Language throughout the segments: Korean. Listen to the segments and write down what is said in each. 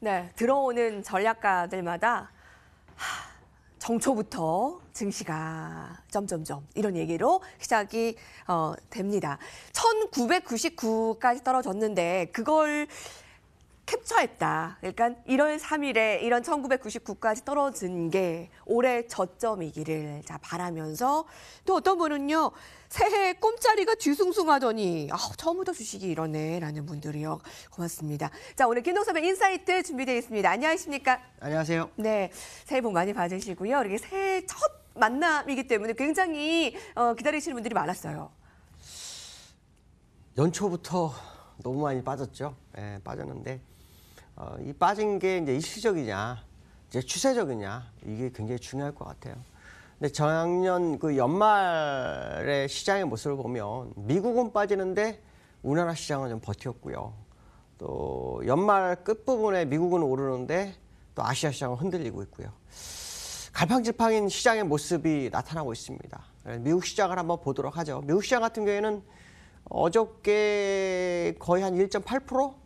네, 들어오는 전략가들마다 정초부터 증시가 점점점 이런 얘기로 시작이 됩니다. 1999까지 떨어졌는데 그걸 캡처했다. 그러니까 1월 3일에 이런 1999까지 떨어진 게 올해 저점이기를 바라면서 또 어떤 분은요. 새해 꿈자리가 뒤숭숭하더니 처음부터 주식이 이러네 라는 분들이요. 고맙습니다. 자, 오늘 김동섭의 인사이트 준비되어 있습니다. 안녕하십니까? 안녕하세요. 네, 새해 복 많이 받으시고요. 이렇게 새해 첫 만남이기 때문에 굉장히 기다리시는 분들이 많았어요. 연초부터 너무 많이 빠졌죠. 예, 빠졌는데 이 빠진 게 이제 일시적이냐, 이제 추세적이냐 이게 굉장히 중요할 것 같아요. 근데 작년 그 연말의 시장의 모습을 보면 미국은 빠지는데 우리나라 시장은 좀 버텼고요. 또 연말 끝부분에 미국은 오르는데 또 아시아 시장은 흔들리고 있고요. 갈팡질팡인 시장의 모습이 나타나고 있습니다. 미국 시장을 한번 보도록 하죠. 미국 시장 같은 경우에는 어저께 거의 한 1.8%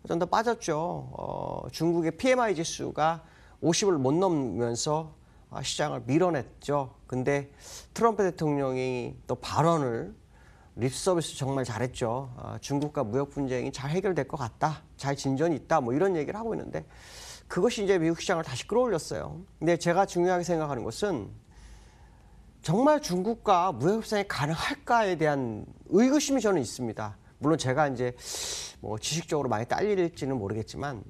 정도 빠졌죠. 중국의 PMI 지수가 50을 못 넘으면서 시장을 밀어냈죠. 근데 트럼프 대통령이 또 발언을 립서비스 정말 잘했죠. 중국과 무역 분쟁이 잘 해결될 것 같다. 잘 진전이 있다. 뭐 이런 얘기를 하고 있는데 그것이 이제 미국 시장을 다시 끌어올렸어요. 근데 제가 중요하게 생각하는 것은 정말 중국과 무역 협상이 가능할까에 대한 의구심이 저는 있습니다. 물론 제가 이제 뭐 지식적으로 많이 딸릴지는 모르겠지만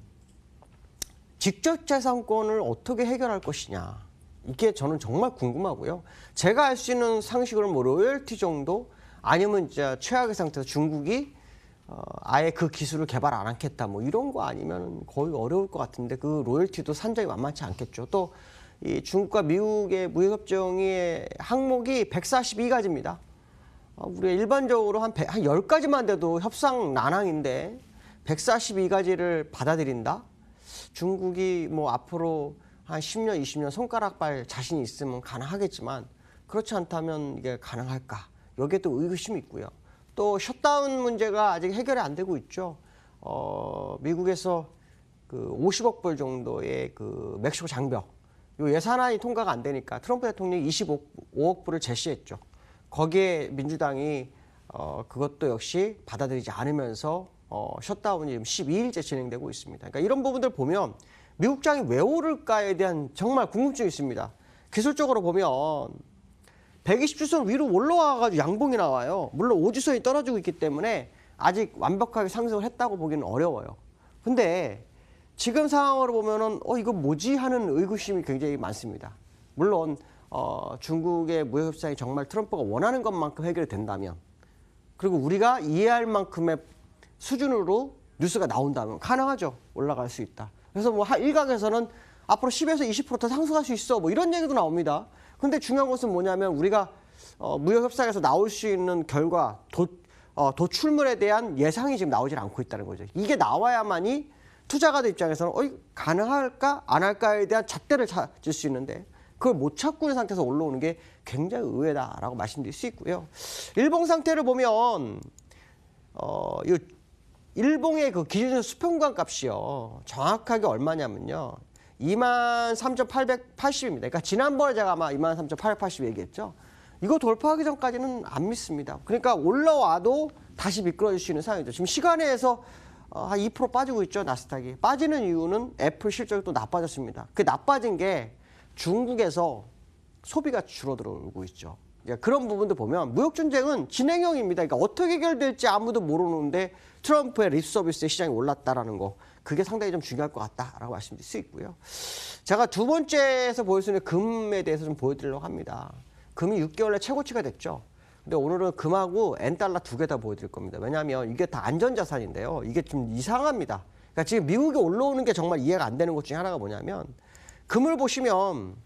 직접재산권을 어떻게 해결할 것이냐 이게 저는 정말 궁금하고요. 제가 알 수 있는 상식으로는 뭐 로열티 정도 아니면 이제 최악의 상태에서 중국이 아예 그 기술을 개발 안 하겠다 뭐 이런 거 아니면 거의 어려울 것 같은데 그 로열티도 산정이 만만치 않겠죠. 또 이 중국과 미국의 무역협정의 항목이 142가지입니다. 우리가 일반적으로 한 10가지만 돼도 협상 난항인데 142가지를 받아들인다? 중국이 뭐 앞으로 한 10년, 20년 손가락발 자신이 있으면 가능하겠지만 그렇지 않다면 이게 가능할까? 여기에 또 의구심이 있고요. 또 셧다운 문제가 아직 해결이 안 되고 있죠. 미국에서 그 50억 불 정도의 그 멕시코 장벽 이 예산안이 통과가 안 되니까 트럼프 대통령이 25억 불을 제시했죠. 거기에 민주당이 그것도 역시 받아들이지 않으면서 셧다운이 지금 12일째 진행되고 있습니다. 그러니까 이런 부분들 보면 미국 장이 왜 오를까에 대한 정말 궁금증이 있습니다. 기술적으로 보면 120주선 위로 올라와가지고 양봉이 나와요. 물론 5주선이 떨어지고 있기 때문에 아직 완벽하게 상승을 했다고 보기는 어려워요. 근데 지금 상황으로 보면은 이거 뭐지 하는 의구심이 굉장히 많습니다. 물론 중국의 무역 협상이 정말 트럼프가 원하는 것만큼 해결이 된다면 그리고 우리가 이해할 만큼의 수준으로 뉴스가 나온다면 가능하죠. 올라갈 수 있다. 그래서 뭐 일각에서는 앞으로 10에서 20% 더 상승할 수 있어 뭐 이런 얘기도 나옵니다. 근데 중요한 것은 뭐냐면 우리가 무역 협상에서 나올 수 있는 결과 도출물에 대한 예상이 지금 나오질 않고 있다는 거죠. 이게 나와야만이 투자가들 입장에서는 가능할까 안 할까에 대한 잣대를 찾을 수 있는데 그걸 못 찾고 있는 상태에서 올라오는 게 굉장히 의외다라고 말씀드릴 수 있고요. 일봉 상태를 보면 일봉의 그 기준적 수평관 값이요. 정확하게 얼마냐면요. 23,880입니다. 그러니까 지난번에 제가 아마 23,880 얘기했죠. 이거 돌파하기 전까지는 안 믿습니다. 그러니까 올라와도 다시 미끄러질 수 있는 상황이죠. 지금 시간에서 한 2% 빠지고 있죠. 나스닥이. 빠지는 이유는 애플 실적이 또 나빠졌습니다. 그 나빠진 게 중국에서 소비가 줄어들고 있죠. 그런 부분도 보면 무역 전쟁은 진행형입니다. 그러니까 어떻게 해결될지 아무도 모르는데 트럼프의 립서비스의 시장이 올랐다라는 거 그게 상당히 좀 중요할 것 같다라고 말씀드릴 수 있고요. 제가 두 번째에서 보일 수 있는 금에 대해서 좀 보여드리려고 합니다. 금이 6개월 내 최고치가 됐죠. 근데 오늘은 금하고 엔달러 두 개 다 보여드릴 겁니다. 왜냐하면 이게 다 안전자산인데요. 이게 좀 이상합니다. 그러니까 지금 미국에 올라오는 게 정말 이해가 안 되는 것 중에 하나가 뭐냐면 금을 보시면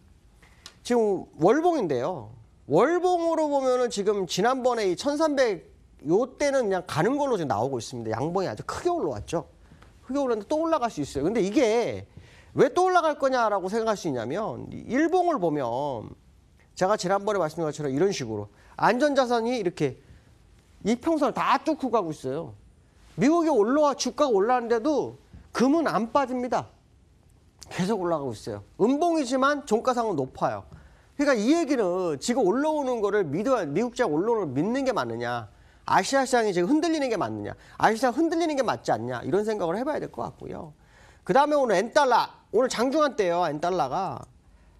지금 월봉인데요. 월봉으로 보면은 지금 지난번에 이 1300 요때는 그냥 가는 걸로 지금 나오고 있습니다. 양봉이 아주 크게 올라왔죠. 크게 올랐는데 또 올라갈 수 있어요. 근데 이게 왜 또 올라갈 거냐라고 생각할 수 있냐면 일봉을 보면 제가 지난번에 말씀드린 것처럼 이런 식으로 안전자산이 이렇게 이평선을 다 뚫고 가고 있어요. 미국이 주가가 올라왔는데도 금은 안 빠집니다. 계속 올라가고 있어요. 음봉이지만 종가상은 높아요. 그러니까 이 얘기는 지금 올라오는 거를 미국 시장 올라오는 걸 믿는 게 맞느냐, 아시아 시장이 지금 흔들리는 게 맞느냐, 아시아 시장 흔들리는 게 맞지 않냐, 이런 생각을 해봐야 될 것 같고요. 그 다음에 오늘 엔달러, 오늘 장중한 때요, 엔달러가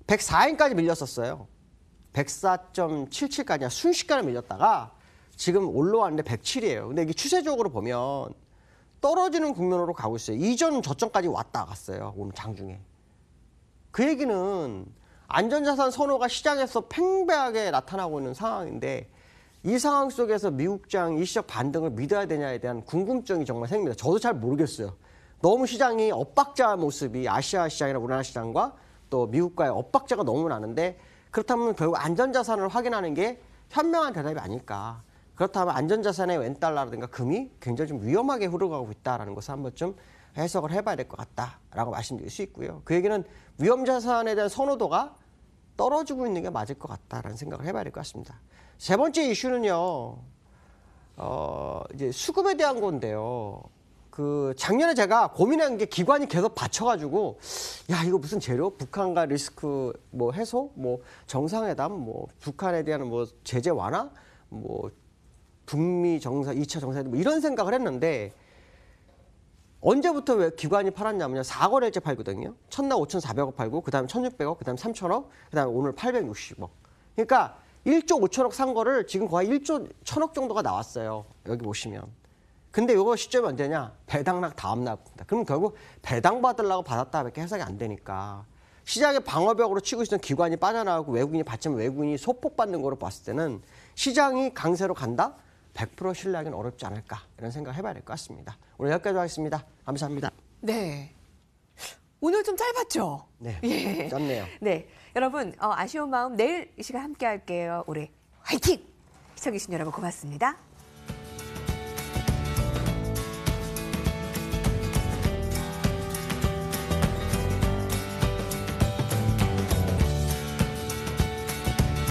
104엔까지 밀렸었어요. 104.77까지 순식간에 밀렸다가 지금 올라왔는데 107이에요. 근데 이게 추세적으로 보면 떨어지는 국면으로 가고 있어요. 이전 저점까지 왔다 갔어요. 오늘 장중에. 그 얘기는 안전자산 선호가 시장에서 팽배하게 나타나고 있는 상황인데 이 상황 속에서 미국장 일시적 반등을 믿어야 되냐에 대한 궁금증이 정말 생깁니다. 저도 잘 모르겠어요. 너무 시장이 엇박자 모습이 아시아 시장이나 우리나라 시장과 또 미국과의 엇박자가 너무 나는데 그렇다면 결국 안전자산을 확인하는 게 현명한 대답이 아닐까. 그렇다면 안전자산의 웬달러라든가 금이 굉장히 좀 위험하게 흐르고 있다는 것을 한번 좀 해석을 해봐야 될 것 같다라고 말씀드릴 수 있고요. 그 얘기는 위험자산에 대한 선호도가 떨어지고 있는 게 맞을 것 같다라는 생각을 해봐야 될 것 같습니다. 세 번째 이슈는요, 이제 수급에 대한 건데요. 그 작년에 제가 고민한 게 기관이 계속 받쳐가지고 야 이거 무슨 재료 북한과 리스크 뭐 해소 뭐 정상회담 뭐 북한에 대한 뭐 제재 완화 뭐 북미 정상 2차 정상회담 뭐 이런 생각을 했는데 언제부터 왜 기관이 팔았냐면요. 4거래일째 팔거든요. 첫날 5,400억 팔고 그다음에 1,600억 그다음에 3,000억 그다음에 오늘 860억. 그러니까 1조 5천억 산 거를 지금 거의 1조 1,000억 정도가 나왔어요. 여기 보시면. 근데 이거 시점이 언제냐? 배당락 다음 날입니다. 그럼 결국 배당 받으려고 받았다밖에 해석이 안 되니까 시장의 방어벽으로 치고 있던 기관이 빠져나가고 외국인이 받치면 외국인이 소폭 받는 거로 봤을 때는 시장이 강세로 간다? 100% 신뢰하기는 어렵지 않을까 이런 생각을 해봐야 될 것 같습니다. 오늘 여기까지 하겠습니다. 감사합니다. 네. 오늘 좀 짧았죠? 네, 예. 짧네요. 네. 여러분, 아쉬운 마음 내일 이 시간 함께 할게요. 올해 화이팅! 시청해주신 여러분 고맙습니다.